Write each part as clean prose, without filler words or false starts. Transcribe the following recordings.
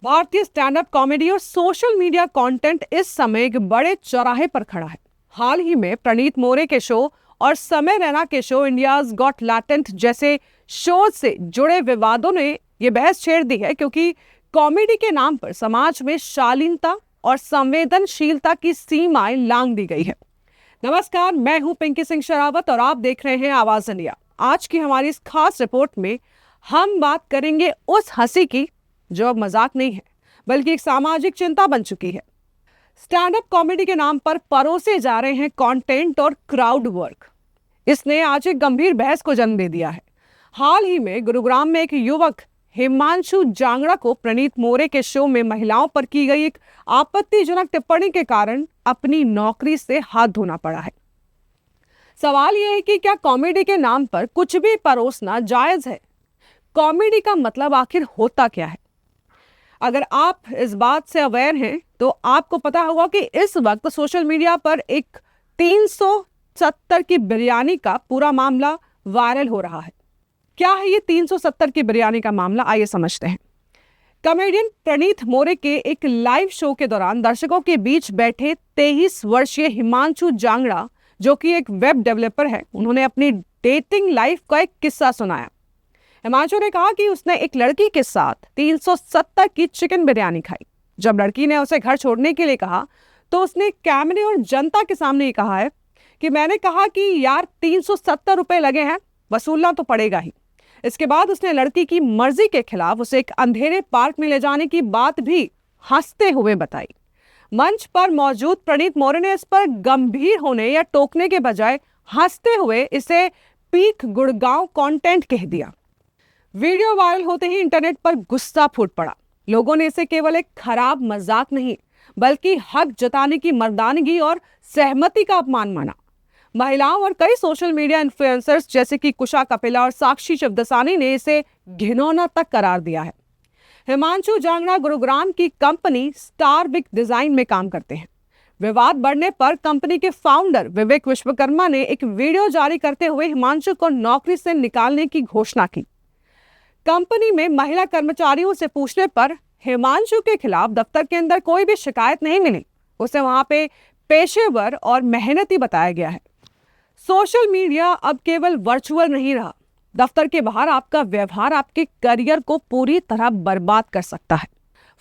भारतीय stand up comedy और social media content इस समय एक बड़े चौराहे पर खड़ा है। हाल ही में प्रणीत मोरे के शो और समय रैना के शो इंडियाज गॉट टैलेंट जैसे शो से जुड़े विवादों ने ये बहस छेड़ दी है, क्योंकि कॉमेडी के नाम पर समाज में शालीनता और संवेदनशीलता की सीमाएं लांघ दी गई है। नमस्कार, मैं हूं पिंकी सिंह शरावत और आप देख रहे हैं आवाज इंडिया। आज की हमारी इस खास रिपोर्ट में हम बात करेंगे उस हंसी की जो अब मजाक नहीं है, बल्कि एक सामाजिक चिंता बन चुकी है। स्टैंड अप कॉमेडी के नाम पर परोसे जा रहे हैं कंटेंट और क्राउड वर्क। इसने आज एक गंभीर बहस को जन्म दे दिया है। हाल ही में गुरुग्राम में एक युवक हिमांशु जांगड़ा को प्रणीत मोरे के शो में महिलाओं पर की गई एक आपत्तिजनक टिप्पणी के कारण अपनी नौकरी से हाथ धोना पड़ा है। सवाल यह है कि क्या कॉमेडी के नाम पर कुछ भी परोसना जायज है? कॉमेडी का मतलब आखिर होता क्या है? अगर आप इस बात से अवेयर हैं तो आपको पता होगा कि इस वक्त सोशल मीडिया पर एक 370 की बिरयानी का पूरा मामला वायरल हो रहा है। क्या है ये 370 की बिरयानी का मामला? आइए समझते हैं। कॉमेडियन प्रणीत मोरे के एक लाइव शो के दौरान दर्शकों के बीच बैठे 23 वर्षीय हिमांशु जांगड़ा, जो कि एक वेब डेवलपर है, उन्होंने अपनी डेटिंग लाइफ का एक किस्सा सुनाया। हिमांशु ने कहा कि उसने एक लड़की के साथ 370 की चिकन बिरयानी खाई। जब लड़की ने उसे घर छोड़ने के लिए कहा तो उसने कैमरे और जनता के सामने ये कहा है कि मैंने कहा कि यार 370 रुपए लगे हैं, वसूलना तो पड़ेगा ही। इसके बाद उसने लड़की की मर्जी के खिलाफ उसे एक अंधेरे पार्क में ले जाने की बात भी हंसते हुए बताई। मंच पर मौजूद प्रणीत मोरे ने इस पर गंभीर होने या टोकने के बजाय हंसते हुए इसे पीक गुड़गांव कंटेंट कह दिया। वीडियो वायरल होते ही इंटरनेट पर गुस्सा फूट पड़ा। लोगों ने इसे केवल एक खराब मजाक नहीं, बल्कि हक जताने की मर्दानगी और सहमति का अपमान माना। महिलाओं और कई सोशल मीडिया इन्फ्लुएंसर्स जैसे कि कुशा कपिला और साक्षी शिवदसानी ने इसे घिनौना तक करार दिया है। हिमांशु जांगड़ा गुरुग्राम की कंपनी स्टार विक डिजाइन में काम करते हैं। विवाद बढ़ने पर कंपनी के फाउंडर विवेक विश्वकर्मा ने एक वीडियो जारी करते हुए हिमांशु को नौकरी से निकालने की घोषणा की। कंपनी में महिला कर्मचारियों से पूछने पर हिमांशु के खिलाफ दफ्तर के अंदर कोई भी शिकायत नहीं मिली। उसे वहां पे पेशेवर और मेहनती बताया गया है। सोशल मीडिया अब केवल वर्चुअल नहीं रहा। दफ्तर के बाहर आपका व्यवहार आपके करियर को पूरी तरह बर्बाद कर सकता है।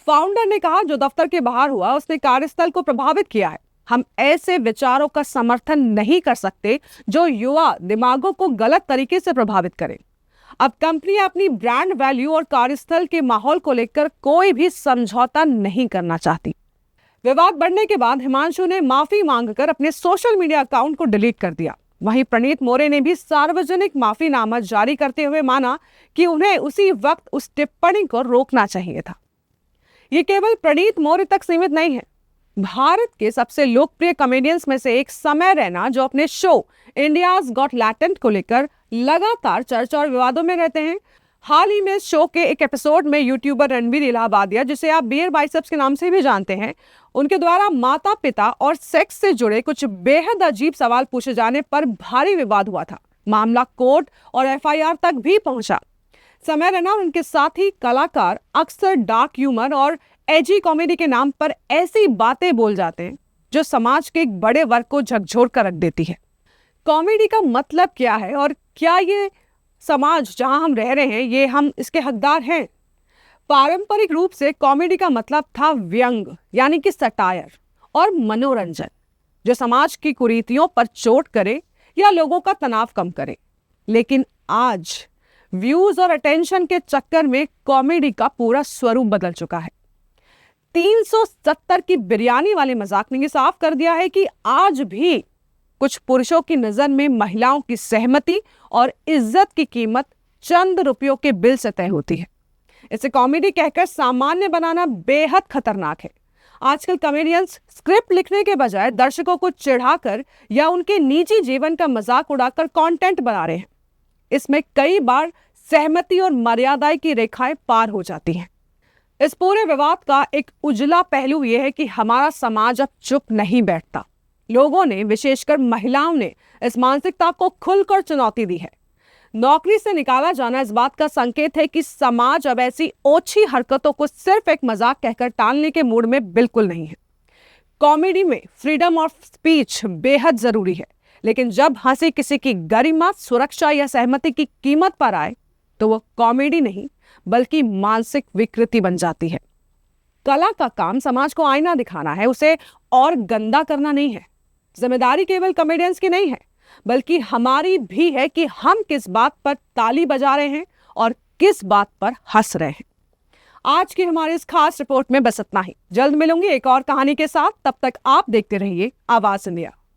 फाउंडर ने कहा, जो दफ्तर के बाहर हुआ उसने कार्यस्थल को प्रभावित किया है। हम ऐसे विचारों का समर्थन नहीं कर सकते जो युवा दिमागों को गलत तरीके से प्रभावित करें। अब कंपनी अपनी ब्रांड वैल्यू और कार्यस्थल के माहौल को लेकर कोई भी समझौता नहीं करना चाहती। विवाद बढ़ने के बाद हिमांशु ने माफी मांगकर अपने सोशल मीडिया अकाउंट को डिलीट कर दिया। वहीं प्रणीत मोरे ने भी सार्वजनिक माफीनामा जारी करते हुए माना कि उन्हें उसी वक्त उस टिप्पणी को रोकना चाहिए था। ये केवल प्रणीत मोरे तक सीमित नहीं है। भारत के सबसे लोकप्रिय कॉमेडियंस में से एक समय रैना, जो अपने शो इंडियाज गॉट टैलेंट को लेकर लगातार चर्चा और विवादों में रहते हैं, हाल ही में शो के एक एपिसोड में यूट्यूबर रणवीर इलाहाबादिया, जिसे आप बियर बाइसेप्स के नाम से भी जानते हैं, उनके द्वारा माता पिता और सेक्स से जुड़े कुछ बेहद अजीब सवाल पूछे जाने पर भारी विवाद हुआ था। मामला कोर्ट और एफआईआर तक भी पहुंचा। समय रैना और उनके साथी कलाकार अक्सर डार्क ह्यूमर और एजी कॉमेडी के नाम पर ऐसी बातें बोल जाते हैं जो समाज के एक बड़े वर्ग को झकझोर कर रख देती है। कॉमेडी का मतलब क्या है और क्या ये समाज जहां हम रह रहे हैं ये हम इसके हकदार हैं? पारंपरिक रूप से कॉमेडी का मतलब था व्यंग, यानी कि सटायर और मनोरंजन, जो समाज की कुरीतियों पर चोट करे या लोगों का तनाव कम करे। लेकिन आज व्यूज और अटेंशन के चक्कर में कॉमेडी का पूरा स्वरूप बदल चुका है। 370 की बिरयानी वाले मजाक ने साफ कर दिया है कि आज भी कुछ पुरुषों की नजर में महिलाओं की सहमति और इज्जत की कीमत चंद रुपयों के बिल से तय होती है। इसे कॉमेडी कहकर सामान्य बनाना बेहद खतरनाक है। आजकल कॉमेडियंस स्क्रिप्ट लिखने के बजाय दर्शकों को चिढ़ाकर या उनके निजी जीवन का मजाक उड़ाकर कंटेंट बना रहे हैं। इसमें कई बार सहमति और मर्यादा की रेखाएं पार हो जाती हैं। इस पूरे विवाद का एक उजला पहलू यह है कि हमारा समाज अब चुप नहीं बैठता। लोगों ने, विशेषकर महिलाओं ने, इस मानसिकता को खुलकर चुनौती दी है। नौकरी से निकाला जाना इस बात का संकेत है कि समाज अब ऐसी ओछी हरकतों को सिर्फ एक मजाक कहकर टालने के मूड में बिल्कुल नहीं है। कॉमेडी में फ्रीडम ऑफ स्पीच बेहद जरूरी है, लेकिन जब हंसी किसी की गरिमा, सुरक्षा या सहमति की कीमत पर आए तो वो कॉमेडी नहीं बल्कि मानसिक विकृति बन जाती है। कला का काम समाज को आईना दिखाना है, उसे और गंदा करना नहीं है। जिम्मेदारी केवल कॉमेडियंस की नहीं है, बल्कि हमारी भी है कि हम किस बात पर ताली बजा रहे हैं और किस बात पर हंस रहे हैं। आज की हमारी इस खास रिपोर्ट में बस इतना ही। जल्द मिलूंगी एक और कहानी के साथ। तब तक आप देखते रहिए आवाज इंडिया।